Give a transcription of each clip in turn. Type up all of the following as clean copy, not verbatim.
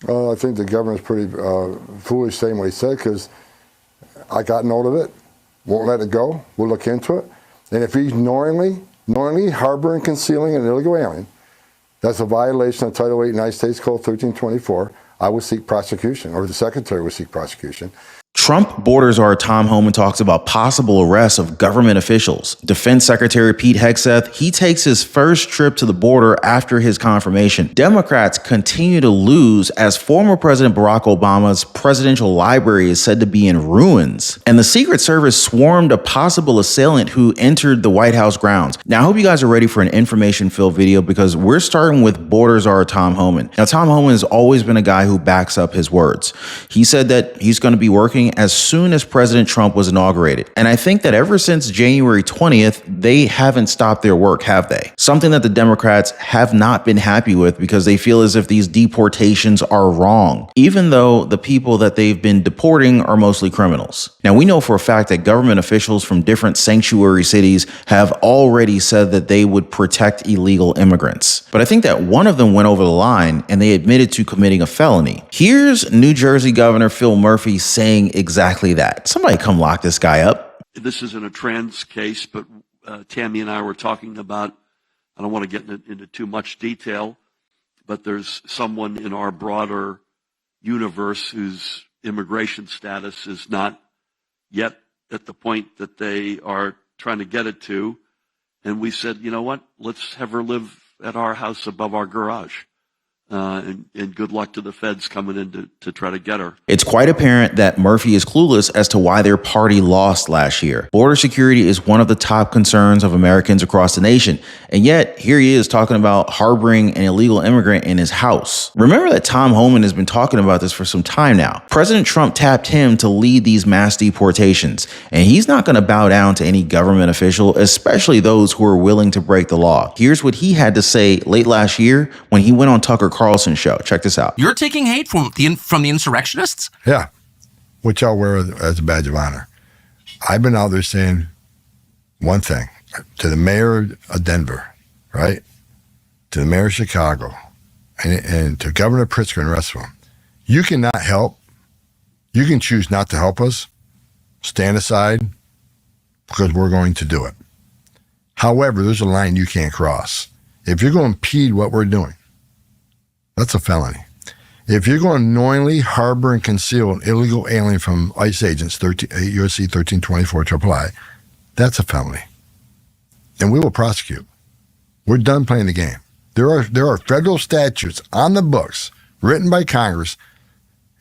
I think the governor's pretty foolish saying what he said, because I got note of it, won't let it go, we'll look into it. And if he's knowingly harboring, concealing an illegal alien, that's a violation of Title 8 United States Code 1324. I would seek prosecution, or the Secretary would seek prosecution. Trump border czar Tom Homan talks about possible arrests of government officials. Defense Secretary Pete Hegseth, he takes his first trip to the border after his confirmation. Democrats continue to lose as former President Barack Obama's presidential library is said to be in ruins. And the Secret Service swarmed a possible assailant who entered the White House grounds. Now, I hope you guys are ready for an information-filled video, because we're starting with border czar Tom Homan. Now, Tom Homan has always been a guy who backs up his words. He said that he's going to be working as soon as President Trump was inaugurated. And I think that ever since January 20th, they haven't stopped their work, have they? Something that the Democrats have not been happy with, because they feel as if these deportations are wrong, even though the people that they've been deporting are mostly criminals. Now, we know for a fact that government officials from different sanctuary cities have already said that they would protect illegal immigrants. But I think that one of them went over the line and they admitted to committing a felony. Here's New Jersey Governor Phil Murphy saying exactly that. Somebody come lock this guy up. This isn't a trans case, but Tammy and I were talking about, I don't want to get into too much detail, but there's someone in our broader universe whose immigration status is not yet at the point that they are trying to get it to. And we said, you know what, let's have her live at our house above our garage. And good luck to the feds coming in to try to get her. It's quite apparent that Murphy is clueless as to why their party lost last year. Border security is one of the top concerns of Americans across the nation. And yet, here he is talking about harboring an illegal immigrant in his house. Remember that Tom Homan has been talking about this for some time now. President Trump tapped him to lead these mass deportations. And he's not going to bow down to any government official, especially those who are willing to break the law. Here's what he had to say late last year when he went on Tucker Carlson's show. Check this out. You're taking hate from the insurrectionists? Yeah, which I'll wear as a badge of honor. I've been out there saying one thing to the mayor of Denver, right? To the mayor of Chicago, and to Governor Pritzker and the rest of them. You cannot help. You can choose not to help us. Stand aside, because we're going to do it. However, there's a line you can't cross. If you're going to impede what we're doing, that's a felony. If you're going to knowingly harbor and conceal an illegal alien from ICE agents, USC 1324 III, that's a felony. And we will prosecute. We're done playing the game. There are federal statutes on the books, written by Congress,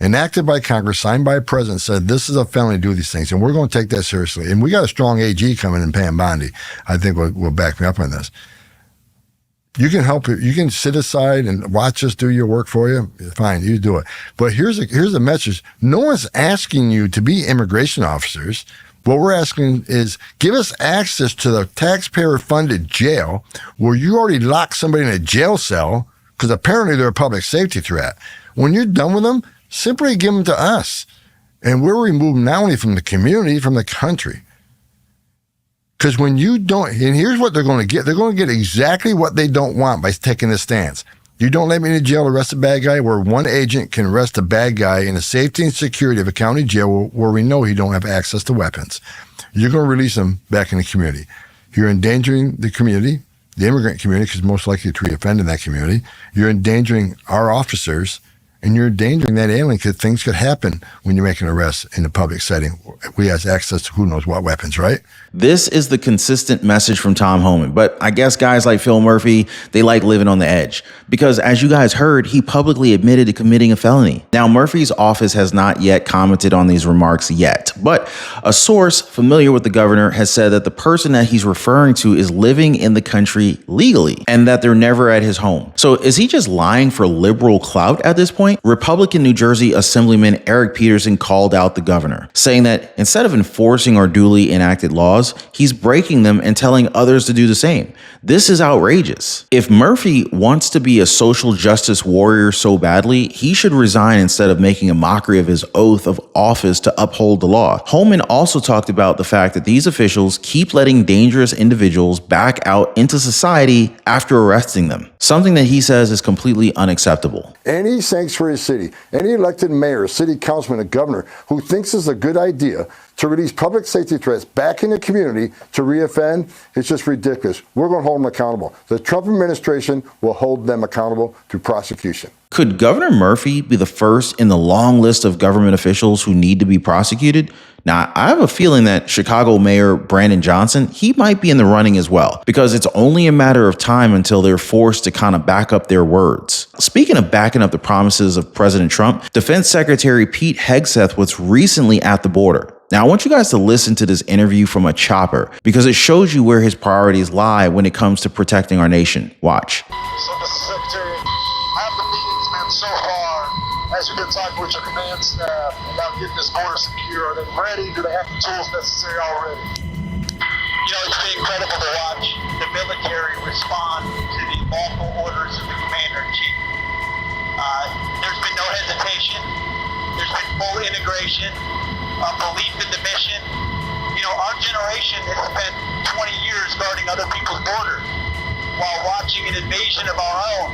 enacted by Congress, signed by a president, said this is a felony to do these things. And we're going to take that seriously. And we got a strong AG coming in, Pam Bondi. I think will back me up on this. You can help it. You can sit aside and watch us do your work for you. Fine, you do it. But here's a message. No one's asking you to be immigration officers. What we're asking is give us access to the taxpayer-funded jail where you already locked somebody in a jail cell because apparently they're a public safety threat. When you're done with them, simply give them to us. And we'll remove them not only from the community, from the country. Because when you don't, and here's what they're going to get. They're going to get exactly what they don't want by taking this stance. You don't let me in the jail to arrest a bad guy, where one agent can arrest a bad guy in the safety and security of a county jail where we know he don't have access to weapons. You're going to release him back in the community. You're endangering the community, the immigrant community, because most likely to reoffend in that community. You're endangering our officers, and you're endangering that alien, because things could happen when you make an arrest in a public setting. We have access to who knows what weapons, right? This is the consistent message from Tom Homan. But I guess guys like Phil Murphy, they like living on the edge. Because as you guys heard, he publicly admitted to committing a felony. Now, Murphy's office has not yet commented on these remarks yet. But a source familiar with the governor has said that the person that he's referring to is living in the country legally and that they're never at his home. So is he just lying for liberal clout at this point? Republican New Jersey Assemblyman Eric Peterson called out the governor, saying that instead of enforcing our duly enacted laws, he's breaking them and telling others to do the same. This is outrageous. If Murphy wants to be a social justice warrior so badly, he should resign instead of making a mockery of his oath of office to uphold the law. Homan also talked about the fact that these officials keep letting dangerous individuals back out into society after arresting them. something that he says is completely unacceptable. Any sanctuary city, any elected mayor, city councilman, and governor who thinks it's a good idea to release public safety threats back in the community to reoffend, it's just ridiculous. We're going to hold them accountable. The Trump administration will hold them accountable through prosecution. Could Governor Murphy be the first in the long list of government officials who need to be prosecuted? Now, I have a feeling that Chicago Mayor Brandon Johnson, he might be in the running as well, because it's only a matter of time until they're forced to kind of back up their words. Speaking of backing up the promises of President Trump, Defense Secretary Pete Hegseth was recently at the border. Now, I want you guys to listen to this interview from a chopper because it shows you where his priorities lie when it comes to protecting our nation. Watch. So, Mr. Secretary, have the meetings been so hard as you've been talking with your command staff about getting this border secure? Are they ready? Do they have the tools necessary already? You know, it's been incredible to watch the military respond to the lawful orders of the commander-in-chief. There's been no hesitation. There's been full integration, belief in the mission. You know, our generation has spent 20 years guarding other people's borders while watching an invasion of our own.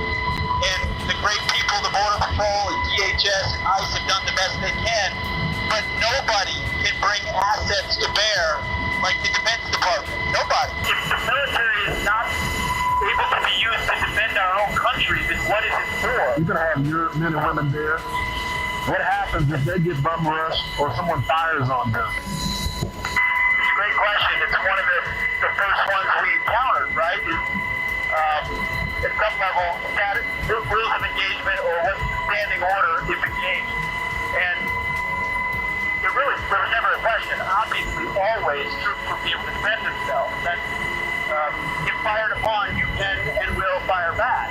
And the great people, the Border Patrol and DHS and ICE have done the best they can, but nobody can bring assets to bear like the Defense Department. Nobody. If the military is not able to be used to defend our own country, then what is it for? You're going to have your men and women there. What happens if they get bum rushed or someone fires on them? It's a great question. It's one of the first ones we encountered, right? At some level, rules of engagement or what's the standing order if engaged. And there was never a question. Obviously, always troops will be able to defend themselves. That if fired upon, you can and will fire back.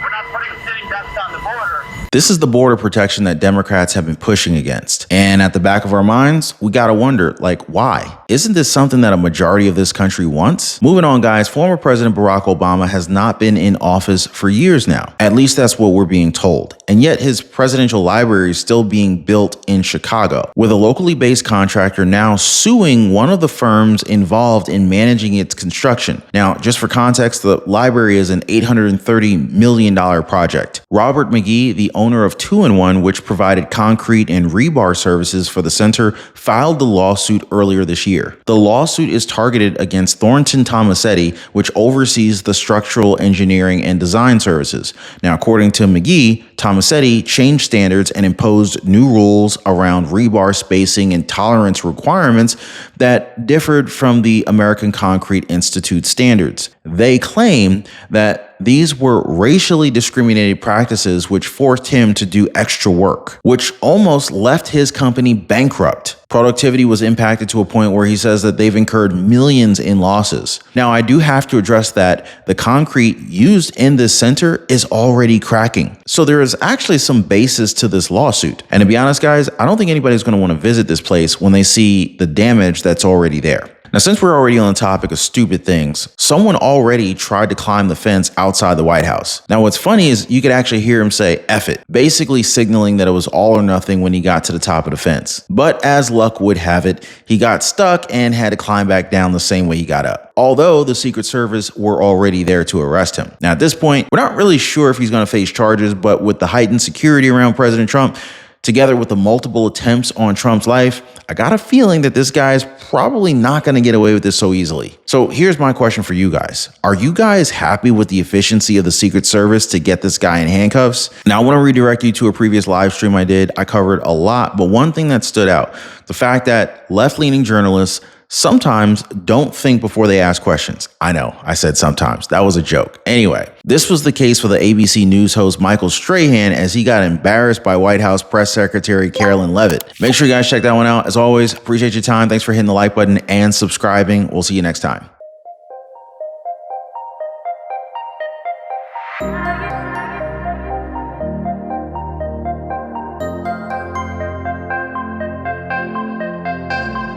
We're not putting sitting ducks on the border. This is the border protection that Democrats have been pushing against. And at the back of our minds, we gotta wonder, like, why? Isn't this something that a majority of this country wants? Moving on, guys, former President Barack Obama has not been in office for years now. At least that's what we're being told. And yet his presidential library is still being built in Chicago, with a locally based contractor now suing one of the firms involved in managing its construction. Now, just for context, the library is an $830 million project. Robert McGee, the owner of 2-in-1, which provided concrete and rebar services for the center, filed the lawsuit earlier this year. The lawsuit is targeted against Thornton Tomasetti, which oversees the structural engineering and design services. Now, according to McGee, Tomasetti changed standards and imposed new rules around rebar spacing and tolerance requirements that differed from the American Concrete Institute standards. They claim that these were racially discriminated practices which forced him to do extra work, which almost left his company bankrupt. Productivity was impacted to a point where he says that they've incurred millions in losses. Now, I do have to address that the concrete used in this center is already cracking. So there is actually some basis to this lawsuit. And to be honest, guys, I don't think anybody's going to want to visit this place when they see the damage that's already there. Now, since we're already on the topic of stupid things, someone already tried to climb the fence outside the White House. Now, what's funny is you could actually hear him say, "F it," basically signaling that it was all or nothing when he got to the top of the fence. But as luck would have it, he got stuck and had to climb back down the same way he got up. Although the Secret Service were already there to arrest him. Now, at this point, we're not really sure if he's going to face charges, but with the heightened security around President Trump, together with the multiple attempts on Trump's life, I got a feeling that this guy's probably not going to get away with this so easily. So here's my question for you guys. Are you guys happy with the efficiency of the Secret Service to get this guy in handcuffs? Now, I want to redirect you to a previous live stream I did. I covered a lot, but one thing that stood out, the fact that left-leaning journalists sometimes don't think before they ask questions. I know, I said sometimes. That was a joke. Anyway, this was the case for the ABC News host Michael Strahan as he got embarrassed by White House Press Secretary Carolyn Leavitt. Make sure you guys check that one out. As always, appreciate your time. Thanks for hitting the like button and subscribing. We'll see you next time.